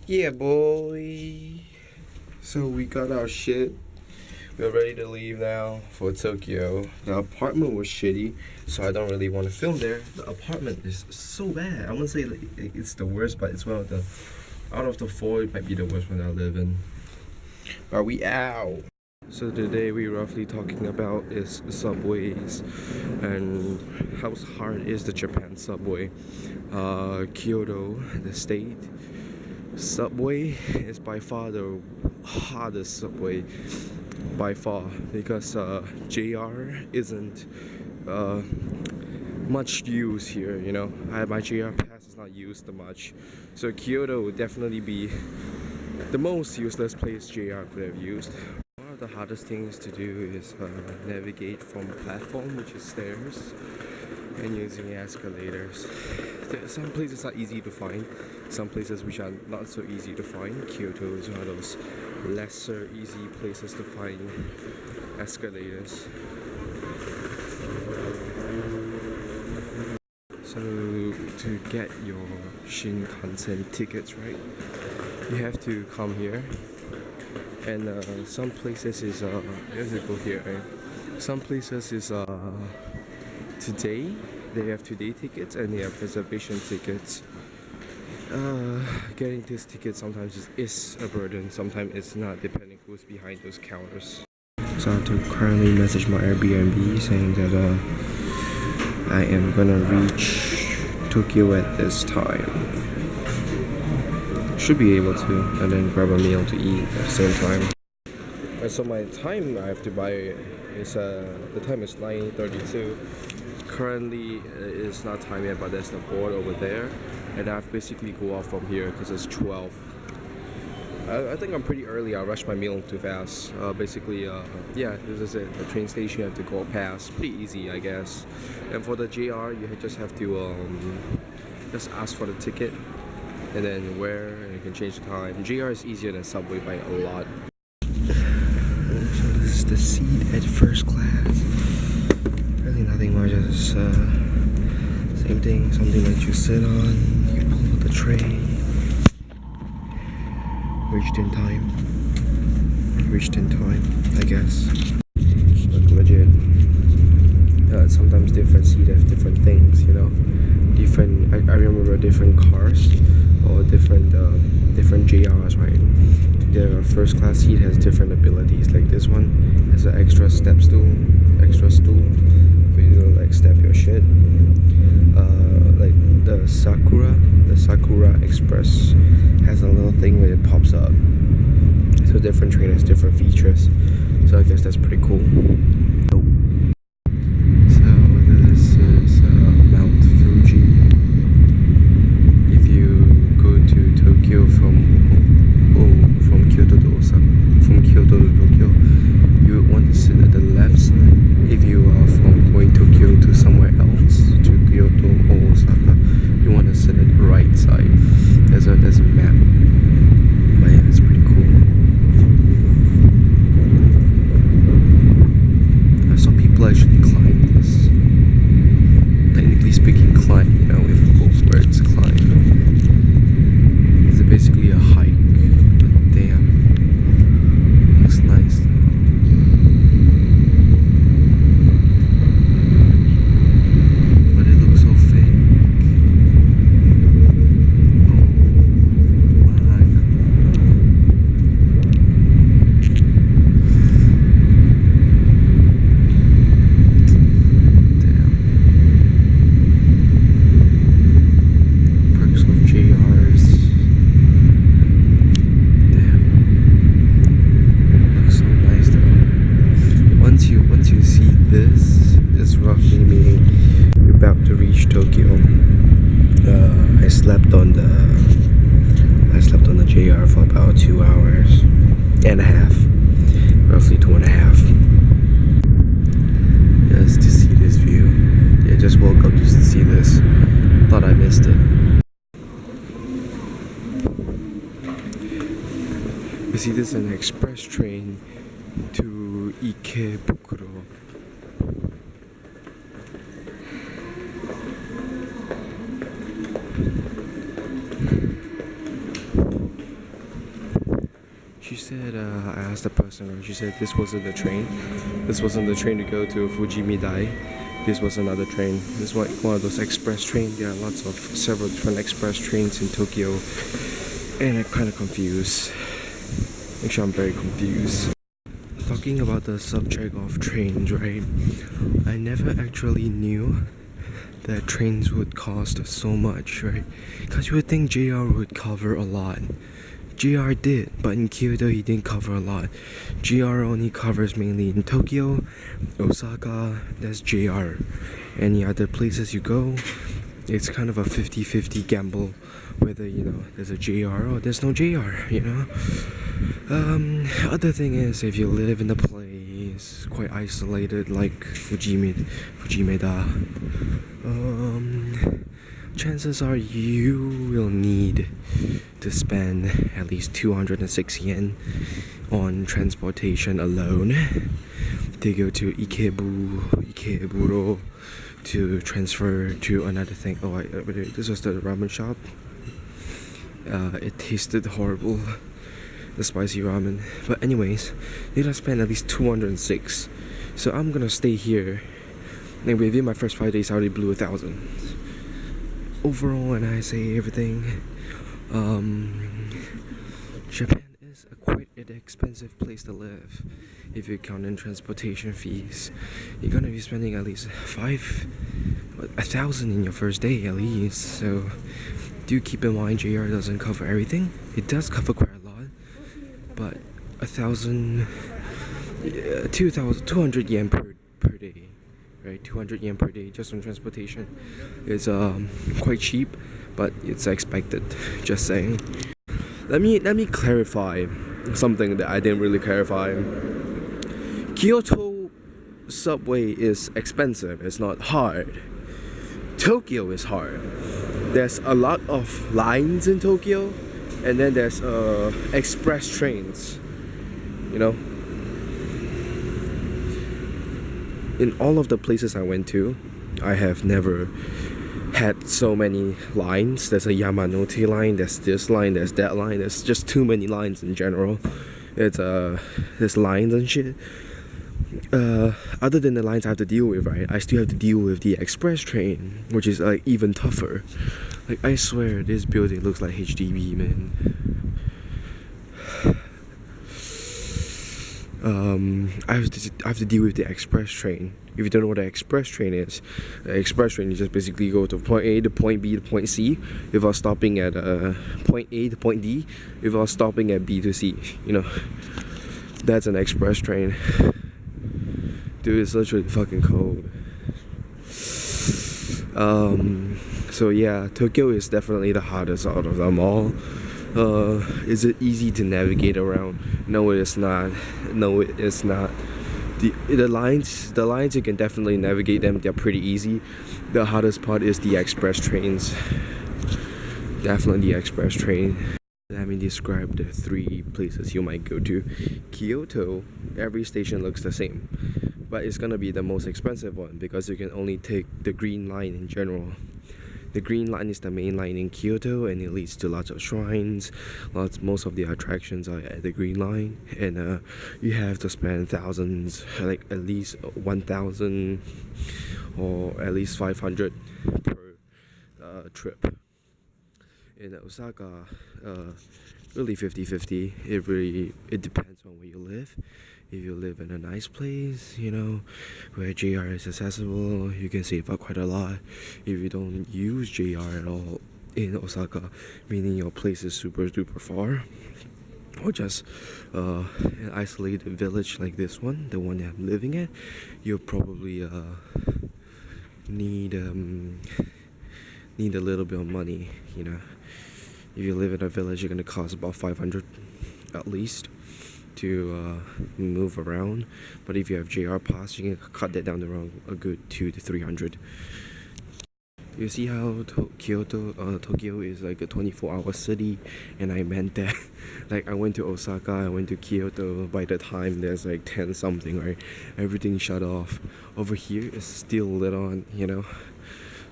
Yeah, boy. So we got our shit. We're ready to leave now for Tokyo. The apartment was shitty, so I don't really want to film there. The apartment is so bad. I wouldn't say like, it's the worst, but it's one of the out of the four, it might be the worst one I live in. But we out. So today we roughly talking about is subways and how hard is the Japan subway. Kyoto, the state subway is by far the hardest subway by far because JR isn't uh, much used here. You know, my JR pass is not used much, so Kyoto would definitely be the most useless place JR could have used. One of the hardest things to do is navigate from platform, which is stairs, and using escalators. Some places are easy to find, some places which are not so easy to find. Kyoto is one of those lesser easy places to find escalators. So to get your Shinkansen tickets, right, you have to come here. And some places is you have to go here, right? Some places is today they have today tickets and they have reservation tickets. Getting this ticket sometimes is a burden, sometimes it's not, depending who's behind those counters. So I have to currently message my Airbnb saying that I am gonna reach Tokyo at this time. Should be able to, and then grab a meal to eat at the same time. And so my time I have to buy is the time is 9:32. Currently it's not time yet, but there's the board over there, and I've basically go off from here because it's 12. I think I'm pretty early. I rushed my meal too fast. Yeah, this is it. The train station you have to go past. Pretty easy, I guess. And for the JR, you just have to just ask for the ticket, and then and you can change the time. JR is easier than subway by a lot. So this is the seat at first class. Really nothing much. Just same thing. Something that you sit on. You pull the tray. Reached in time. I guess. Look, legit. Sometimes different seats have different things, you know. I remember different cars or different JRs, right? The first class seat has different abilities. Like this one has an extra stool for you to like step your shit. Like the Sakura Express has a little thing where it pops up. So different train has different features. So I guess that's pretty cool. So this is Mount Fuji. If you go to Tokyo from Kyoto to Osaka, from Kyoto to Tokyo, you would want to sit at the left side. If you are from going Tokyo to somewhere else, to Kyoto or Osaka, you want to sit at the right side. There's a map. But yeah, it's pretty cool. I saw people actually climb this. Technically speaking, climb, you know, if both words climb. It's basically a hike, but damn, looks nice though. But it looks so fake. Oh my. Damn. Perks of JRs. Damn. Looks so nice though. Once you see this, it's roughly meaning you're about to reach Tokyo. I slept on the JR for about 2 hours and a half, roughly 2.5. Just to see this view. Yeah, just woke up just to see this. Thought I missed it. You see, this is an express train to Ikebukuro. she said, I asked the person, she said this wasn't the train. This wasn't the train to go to Fujimidai. This was another train. This is one of those express trains. There are lots of several different express trains in Tokyo. And I'm kind of confused. Actually, I'm very confused. Talking about the subject of trains, right? I never actually knew that trains would cost so much, right? Because you would think JR would cover a lot. JR did, but in Kyoto he didn't cover a lot. JR only covers mainly in Tokyo, Osaka, that's JR. Any other places you go, it's kind of a 50-50 gamble whether, you know, there's a JR or there's no JR, you know? Other thing is, if you live in a place quite isolated like Fujimeda, chances are you will need to spend at least 206 yen on transportation alone to go to Ikeburo to transfer to another thing. Oh, this was the ramen shop. It tasted horrible, the spicy ramen. But anyways, need to spend at least 206. So I'm gonna stay here. And within my first 5 days, I already blew 1,000. Overall, when I say everything, Japan is quite an expensive place to live. If you count in transportation fees, you're gonna be spending at least 1,000 in your first day at least. So do keep in mind JR doesn't cover everything. It does cover quite a lot, but 200 yen per day, right? 200 yen per day just on transportation is quite cheap, but it's expected. Just saying. Let me clarify something that I didn't really clarify. Kyoto subway is expensive. It's not hard. Tokyo is hard. There's a lot of lines in Tokyo, and then there's express trains, you know. In all of the places I went to, I have never had so many lines. There's a Yamanote line, there's this line, there's that line. There's just too many lines in general. It's there's lines and shit. Other than the lines I have to deal with, right, I still have to deal with the express train, which is like even tougher. Like, I swear this building looks like HDB, man. I have to deal with the express train. If you don't know what an express train is, the express train you just basically go to point A to point B to point C without stopping at point A to point D, without stopping at B to C, you know. That's an express train. Dude, it's literally fucking cold. So yeah, Tokyo is definitely the hardest out of them all. Is it easy to navigate around? No, it is not. No, it is not. The lines you can definitely navigate them. They're pretty easy. The hardest part is the express trains. Definitely the express train. Let me describe the 3 places you might go to. Kyoto, every station looks the same, but it's gonna be the most expensive one because you can only take the green line in general. The green line is the main line in Kyoto, and it leads to lots of shrines. Most of the attractions are at the green line, and you have to spend thousands, like at least 1,000 or at least 500 per trip. In Osaka, really 50-50. It depends on where you live. If you live in a nice place, you know, where JR is accessible, you can save up quite a lot. If you don't use JR at all in Osaka, meaning your place is super duper far, or just an isolated village like this one, the one that I'm living at, you'll probably need a little bit of money, you know. If you live in a village, you're gonna cost about 500 at least to move around. But if you have JR Pass, you can cut that down to around a good 200 to 300. You see how Tokyo is like a 24-hour city, and I meant that. Like, I went to Osaka, I went to Kyoto. By the time there's like 10 something, right, everything shut off. Over here it's still lit on, you know.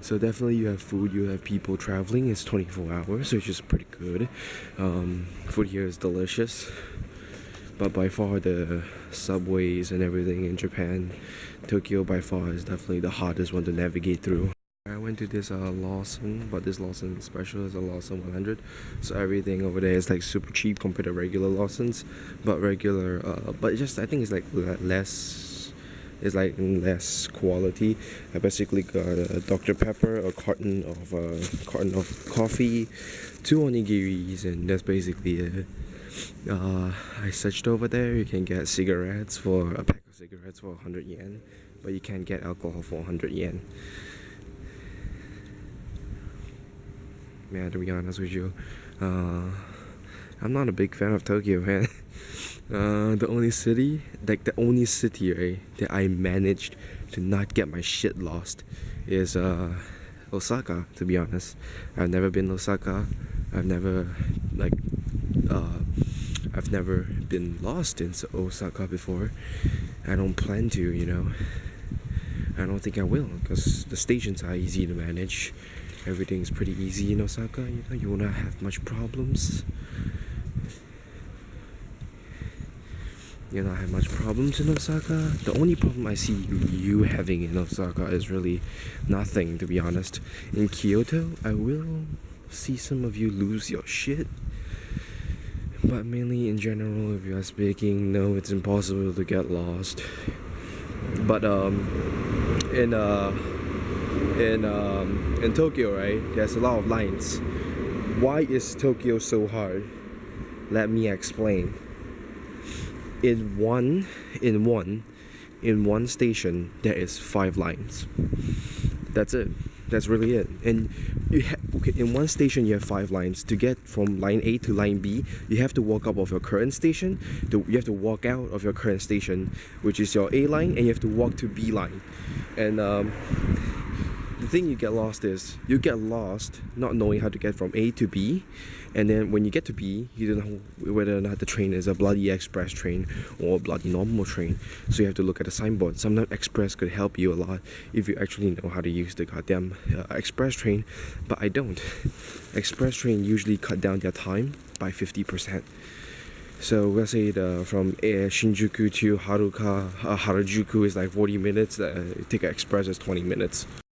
So definitely you have food, you have people traveling. It's 24 hours, which is pretty good. Food here is delicious. But by far the subways and everything in Japan, Tokyo by far is definitely the hardest one to navigate through. I went to this Lawson, but this Lawson special is a Lawson 100, so everything over there is like super cheap compared to regular Lawsons. But but just I think it's like less, it's like less quality. I basically got a Dr. Pepper, a carton of coffee, 2 onigiris, and that's basically it. I searched over there. You can get cigarettes for a pack of cigarettes for 100 yen, but you can't get alcohol for 100 yen. Man, to be honest with you, I'm not a big fan of Tokyo, man. The only city, right, that I managed to not get my shit lost is Osaka. To be honest, I've never been to Osaka. I've never I've never been lost in Osaka before. I don't plan to, you know. I don't think I will, because the stations are easy to manage. Everything's pretty easy in Osaka, you know. You will not have much problems. You'll not have much problems in Osaka. The only problem I see you having in Osaka is really nothing, to be honest. In Kyoto, I will see some of you lose your shit. But mainly in general, if you are speaking, no, it's impossible to get lost. But in Tokyo, right, there's a lot of lines. Why is Tokyo so hard? Let me explain. In one station, there is 5 lines. That's it. That's really it. And in one station you have 5 lines. To get from line A to line B, you have to walk up of your current station. You have to walk out of your current station, which is your A line, and you have to walk to B line. And the thing you get lost is you get lost not knowing how to get from A to B, and then when you get to B, you don't know whether or not the train is a bloody express train or a bloody normal train. So you have to look at the signboard. Sometimes express could help you a lot if you actually know how to use the goddamn express train, but I don't. Express train usually cut down their time by 50%. So let's say from Shinjuku to Harajuku is like 40 minutes. Take an express is 20 minutes.